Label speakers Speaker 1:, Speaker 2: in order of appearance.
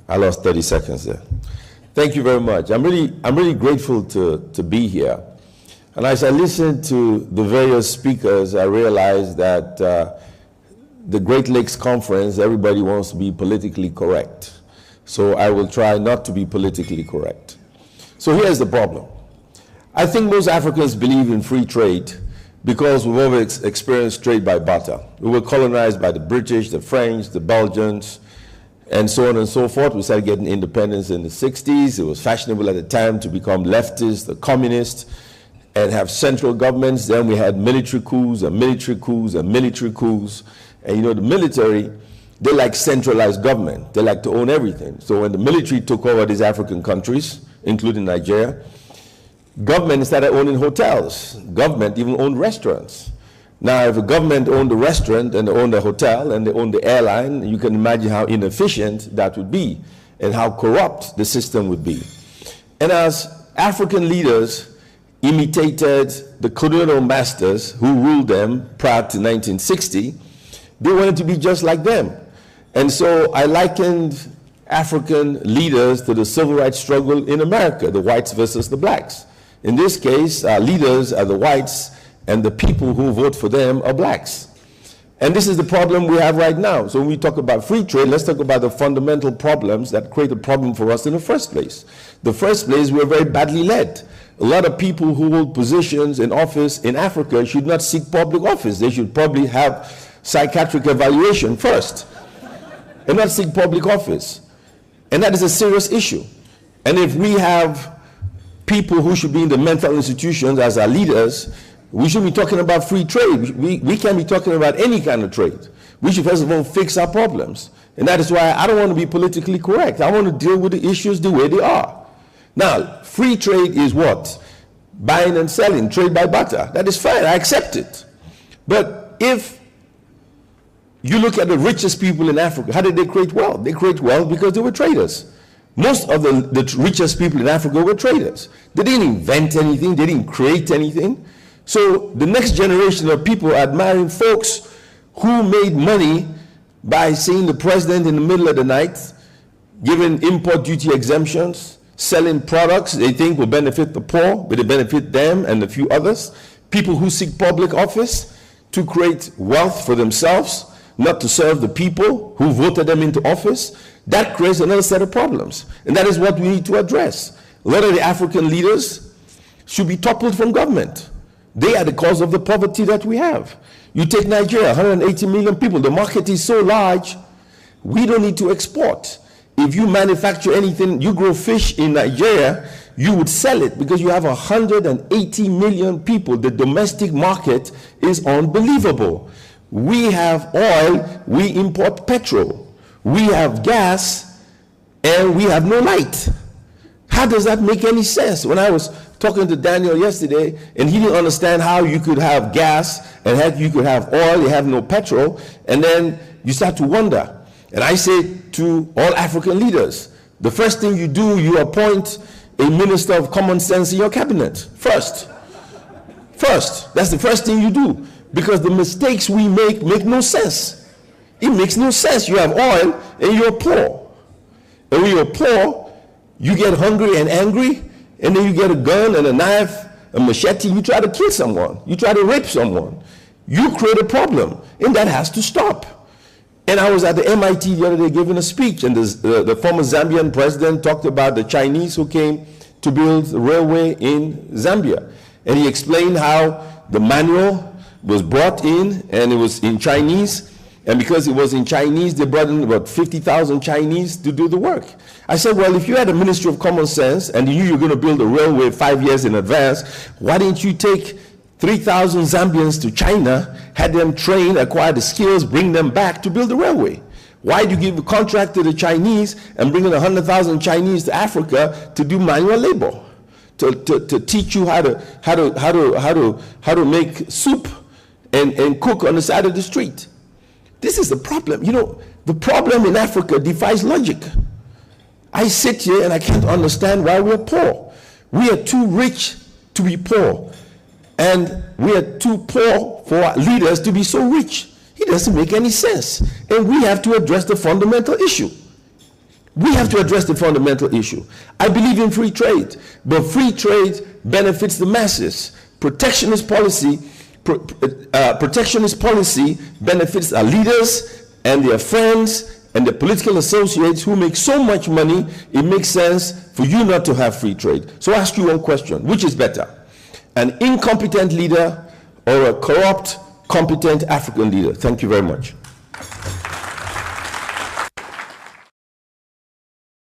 Speaker 1: I lost 30 seconds there. Thank you very much. I'm really grateful to be here. And as I listened to the various speakers, I realized that the Great Lakes Conference, everybody wants to be politically correct. So I will try not to be politically correct. So here's the problem. I think most Africans believe in free trade because we've always experienced trade by barter. We were colonized by the British, the French, the Belgians, and so on and so forth. We started getting independence in the 60s. It was fashionable at the time to become leftists, the communists, and have central governments. Then we had military coups and military coups and military coups. And you know, the military, they like centralized government. They like to own everything. So when the military took over these African countries, including Nigeria, government started owning hotels. Government even owned restaurants. Now, if a government owned the restaurant and they owned the hotel and they owned the airline, you can imagine how inefficient that would be and how corrupt the system would be. And as African leaders imitated the colonial masters who ruled them prior to 1960, they wanted to be just like them. And so I likened African leaders to the civil rights struggle in America, the whites versus the blacks. In this case, our leaders are the whites, and the people who vote for them are blacks. And this is the problem we have right now. So when we talk about free trade, let's talk about the fundamental problems that create a problem for us in the first place. The first place, we're very badly led. A lot of people who hold positions in office in Africa should not seek public office. They should probably have psychiatric evaluation first and not seek public office. And that is a serious issue. And if we have people who should be in the mental institutions as our leaders, we should be talking about free trade. We can't be talking about any kind of trade. We should first of all fix our problems. And that is why I don't want to be politically correct. I want to deal with the issues the way they are. Now, free trade is what? Buying and selling, trade by barter. That is fine, I accept it. But if you look at the richest people in Africa, how did they create wealth? They create wealth because they were traders. Most of the richest people in Africa were traders. They didn't invent anything, they didn't create anything. So the next generation of people are admiring folks who made money by seeing the president in the middle of the night, giving import duty exemptions, selling products they think will benefit the poor, but they benefit them and a few others. People who seek public office to create wealth for themselves, not to serve the people who voted them into office. That creates another set of problems. And that is what we need to address. A lot of the African leaders should be toppled from government. They are the cause of the poverty that we have. You take Nigeria, 180 million people. The market is so large, we don't need to export. If you manufacture anything, you grow fish in Nigeria, you would sell it because you have 180 million people. The domestic market is unbelievable. We have oil, we import petrol. We have gas, and we have no light. How does that make any sense? When I was talking to Daniel yesterday, and he didn't understand how you could have gas and how you could have oil, you have no petrol, and then you start to wonder. And I say to all African leaders, the first thing you do, you appoint a minister of common sense in your cabinet. First. That's the first thing you do. Because the mistakes we make no sense. It makes no sense. You have oil and you're poor. And when you're poor, you get hungry and angry, and then you get a gun and a knife, a machete, you try to kill someone. You try to rape someone. You create a problem, and that has to stop. And I was at the MIT the other day giving a speech, and the former Zambian president talked about the Chinese who came to build a railway in Zambia. And he explained how the manual was brought in, and it was in Chinese. And because it was in Chinese, they brought in about 50,000 Chinese to do the work. I said, well, if you had a Ministry of Common Sense and you knew you were going to build a railway 5 years in advance, why didn't you take 3,000 Zambians to China, had them train, acquire the skills, bring them back to build the railway? Why do you give a contract to the Chinese and bring in 100,000 Chinese to Africa to do manual labor, to teach you how to make soup and cook on the side of the street? This is the problem. You know, the problem in Africa defies logic. I sit here and I can't understand why we're poor. We are too rich to be poor. And we are too poor for our leaders to be so rich. It doesn't make any sense. And we have to address the fundamental issue. We have to address the fundamental issue. I believe in free trade, but free trade benefits the masses. Protectionist policy benefits our leaders and their friends and the political associates who make so much money, it makes sense for you not to have free trade. So I ask you one question: which is better, an incompetent leader or a corrupt, competent African leader? Thank you very much.